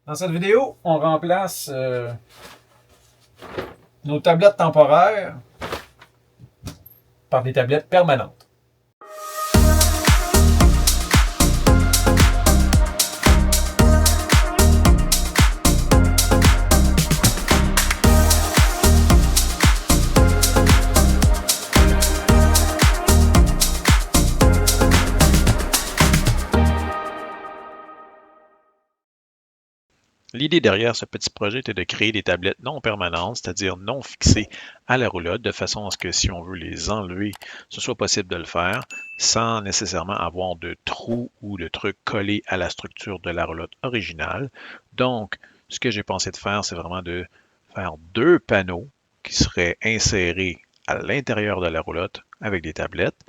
Dans cette vidéo, on remplace nos tablettes temporaires par des tablettes permanentes. L'idée derrière ce petit projet était de créer des tablettes non permanentes, c'est-à-dire non fixées à la roulotte, de façon à ce que si on veut les enlever, ce soit possible de le faire sans nécessairement avoir de trous ou de trucs collés à la structure de la roulotte originale. Donc, ce que j'ai pensé de faire, c'est vraiment de faire deux panneaux qui seraient insérés à l'intérieur de la roulotte avec des tablettes,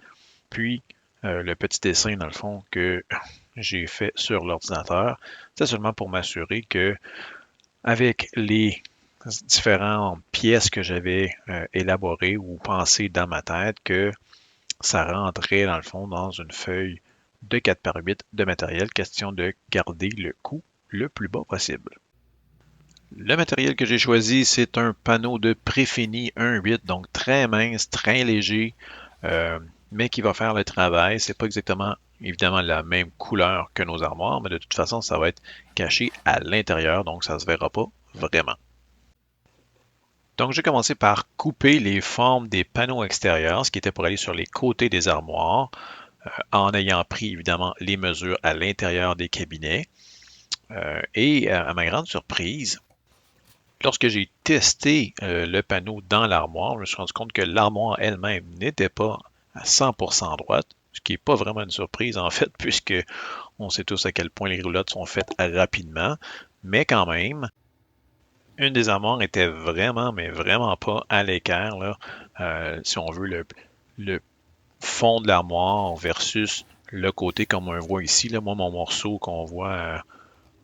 puis le petit dessin, dans le fond, que j'ai fait sur l'ordinateur, c'est seulement pour m'assurer que avec les différentes pièces que j'avais élaborées ou pensées dans ma tête, que ça rentrait dans le fond dans une feuille de 4x8 de matériel, question de garder le coût le plus bas possible. Le matériel que j'ai choisi, c'est un panneau de Prefini 1.8, donc très mince, très léger, mais qui va faire le travail. C'est pas exactement, évidemment, la même couleur que nos armoires, mais de toute façon, ça va être caché à l'intérieur, donc ça se verra pas vraiment. Donc, j'ai commencé par couper les formes des panneaux extérieurs, ce qui était pour aller sur les côtés des armoires, en ayant pris, évidemment, les mesures à l'intérieur des cabinets. Et à ma grande surprise, lorsque j'ai testé le panneau dans l'armoire, je me suis rendu compte que l'armoire elle-même n'était pas à 100% droite, ce qui n'est pas vraiment une surprise en fait, puisque on sait tous à quel point les roulottes sont faites rapidement, mais quand même, une des armoires était vraiment, mais vraiment pas à l'équerre, là, si on veut, le fond de l'armoire versus le côté comme on voit ici. Là, moi, mon morceau qu'on voit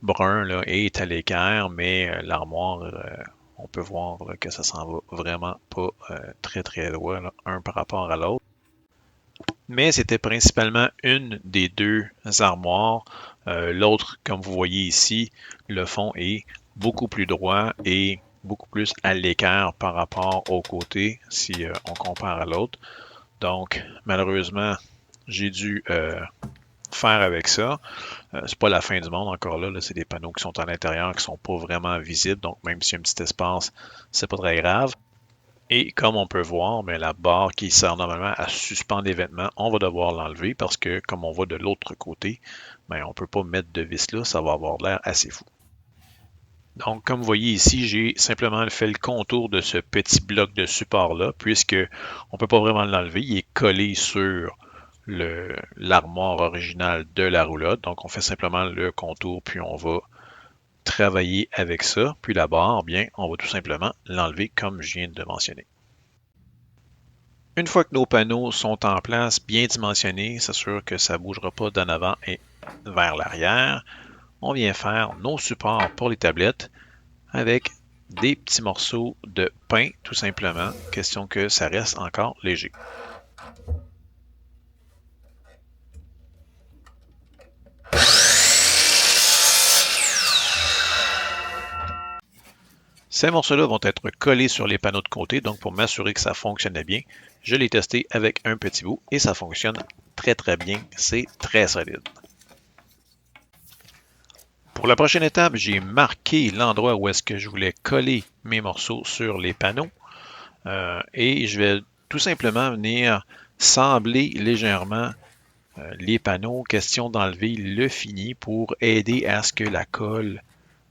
brun là, est à l'équerre, mais l'armoire, on peut voir là, que ça s'en va vraiment pas très très droit, là, un par rapport à l'autre. Mais c'était principalement une des deux armoires. L'autre, comme vous voyez ici, le fond est beaucoup plus droit et beaucoup plus à l'équerre par rapport au côté si on compare à l'autre. Donc, malheureusement, j'ai dû faire avec ça. C'est pas la fin du monde encore là, c'est des panneaux qui sont à l'intérieur, qui sont pas vraiment visibles, donc même s'il y a un petit espace, c'est pas très grave. Et comme on peut voir, mais la barre qui sert normalement à suspendre les vêtements, on va devoir l'enlever parce que comme on va de l'autre côté, ben, on peut pas mettre de vis là, ça va avoir l'air assez fou. Donc, comme vous voyez ici, j'ai simplement fait le contour de ce petit bloc de support-là, puisque on ne peut pas vraiment l'enlever. Il est collé sur l'armoire originale de la roulotte. Donc, on fait simplement le contour, puis on va travailler avec ça. Puis la barre, bien, on va tout simplement l'enlever comme je viens de mentionner. Une fois que nos panneaux sont en place, bien dimensionnés, c'est sûr que ça ne bougera pas d'en avant et vers l'arrière. On vient faire nos supports pour les tablettes avec des petits morceaux de pain, tout simplement, question que ça reste encore léger. Ces morceaux-là vont être collés sur les panneaux de côté, donc pour m'assurer que ça fonctionnait bien, je l'ai testé avec un petit bout et ça fonctionne très très bien, c'est très solide. Pour la prochaine étape, j'ai marqué l'endroit où est-ce que je voulais coller mes morceaux sur les panneaux et je vais tout simplement venir sabler légèrement les panneaux, question d'enlever le fini pour aider à ce que la colle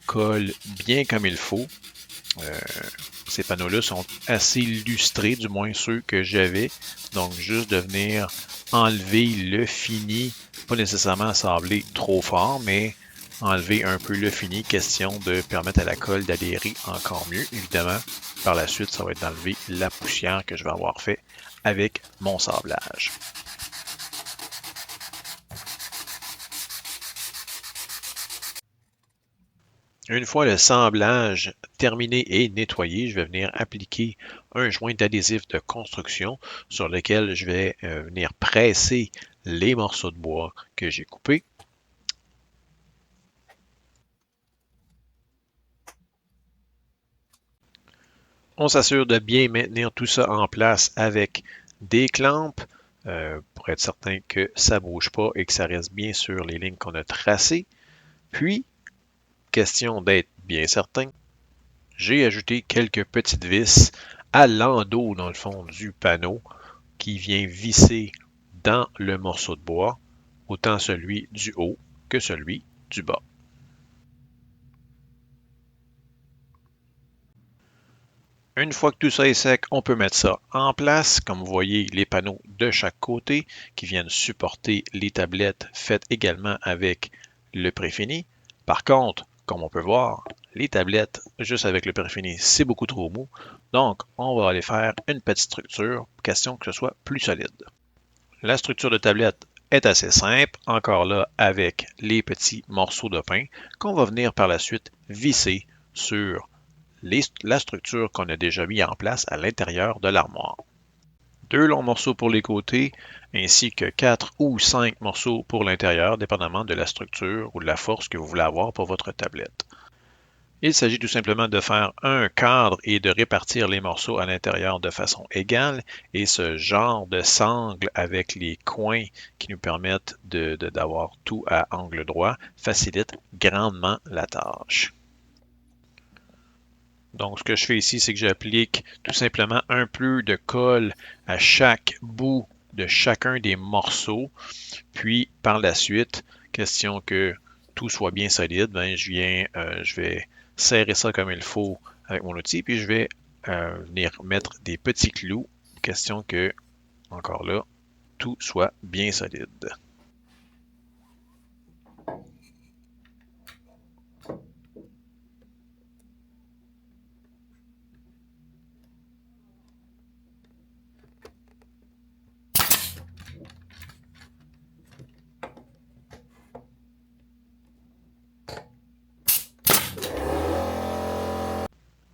colle bien comme il faut. Ces panneaux-là sont assez lustrés, du moins ceux que j'avais. Donc, juste de venir enlever le fini, pas nécessairement sabler trop fort, mais enlever un peu le fini, question de permettre à la colle d'adhérer encore mieux. Évidemment, par la suite, ça va être d'enlever la poussière que je vais avoir fait avec mon sablage. Une fois le semblage terminé et nettoyé, je vais venir appliquer un joint d'adhésif de construction sur lequel je vais venir presser les morceaux de bois que j'ai coupés. On s'assure de bien maintenir tout ça en place avec des clampes pour être certain que ça ne bouge pas et que ça reste bien sur les lignes qu'on a tracées. Puis, question d'être bien certain, j'ai ajouté quelques petites vis à l'endos, dans le fond, du panneau qui vient visser dans le morceau de bois, autant celui du haut que celui du bas. Une fois que tout ça est sec, on peut mettre ça en place. Comme vous voyez, les panneaux de chaque côté qui viennent supporter les tablettes faites également avec le préfini. Par contre, comme on peut voir, les tablettes juste avec le préfini, c'est beaucoup trop mou. Donc, on va aller faire une petite structure, question que ce soit plus solide. La structure de tablette est assez simple, encore là avec les petits morceaux de pain qu'on va venir par la suite visser sur la structure qu'on a déjà mis en place à l'intérieur de l'armoire. 2 longs morceaux pour les côtés, ainsi que 4 ou 5 morceaux pour l'intérieur, dépendamment de la structure ou de la force que vous voulez avoir pour votre tablette. Il s'agit tout simplement de faire un cadre et de répartir les morceaux à l'intérieur de façon égale, et ce genre de sangle avec les coins qui nous permettent d'avoir tout à angle droit facilite grandement la tâche. Donc, ce que je fais ici, c'est que j'applique tout simplement un peu de colle à chaque bout de chacun des morceaux. Puis, par la suite, question que tout soit bien solide, ben, je vais serrer ça comme il faut avec mon outil, puis je vais venir mettre des petits clous, question que, encore là, tout soit bien solide.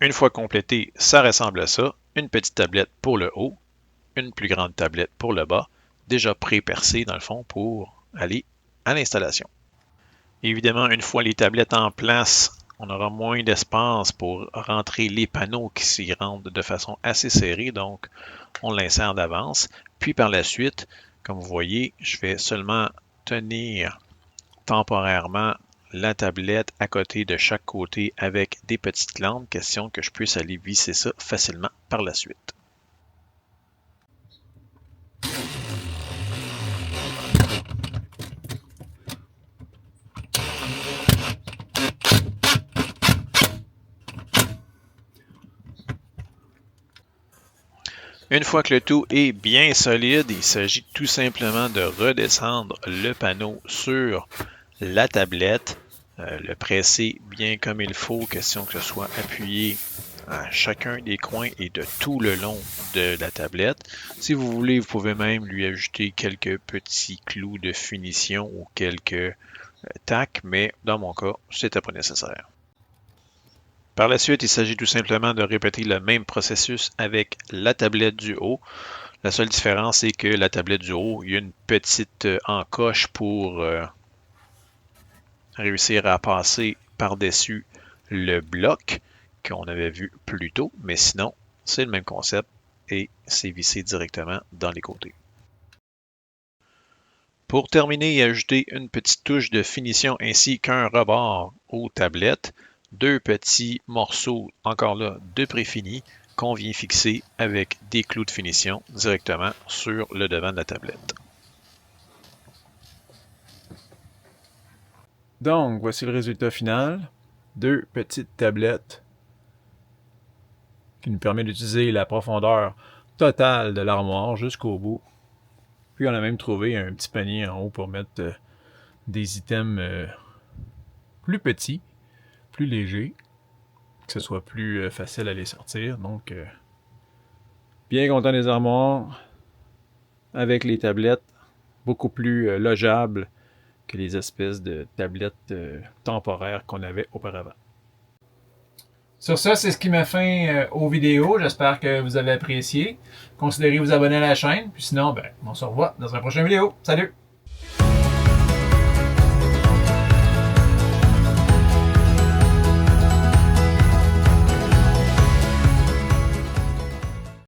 Une fois complété, ça ressemble à ça. Une petite tablette pour le haut, une plus grande tablette pour le bas, déjà pré-percée dans le fond pour aller à l'installation. Évidemment, une fois les tablettes en place, on aura moins d'espace pour rentrer les panneaux qui s'y rendent de façon assez serrée, donc on l'insère d'avance. Puis par la suite, comme vous voyez, je vais seulement tenir temporairement la tablette à côté de chaque côté avec des petites clampes, question que je puisse aller visser ça facilement par la suite. Une fois que le tout est bien solide, il s'agit tout simplement de redescendre le panneau sur la tablette, le presser bien comme il faut, question que ce soit appuyé à chacun des coins et de tout le long de la tablette. Si vous voulez, vous pouvez même lui ajouter quelques petits clous de finition ou quelques tacs, mais dans mon cas, c'était pas nécessaire. Par la suite, il s'agit tout simplement de répéter le même processus avec la tablette du haut. La seule différence, c'est que la tablette du haut, il y a une petite encoche pour réussir à passer par-dessus le bloc qu'on avait vu plus tôt, mais sinon, c'est le même concept et c'est vissé directement dans les côtés. Pour terminer et ajouter une petite touche de finition ainsi qu'un rebord aux tablettes, 2 petits morceaux, encore là, de préfini qu'on vient fixer avec des clous de finition directement sur le devant de la tablette. Donc, voici le résultat final. 2 petites tablettes qui nous permet d'utiliser la profondeur totale de l'armoire jusqu'au bout. Puis on a même trouvé un petit panier en haut pour mettre des items plus petits, plus légers, que ce soit plus facile à les sortir. Donc, bien content des armoires avec les tablettes, beaucoup plus logeables que les espèces de tablettes temporaires qu'on avait auparavant. Sur ça, c'est ce qui met fin aux vidéos. J'espère que vous avez apprécié. Considérez vous abonner à la chaîne. Puis sinon, on se revoit dans une prochaine vidéo. Salut!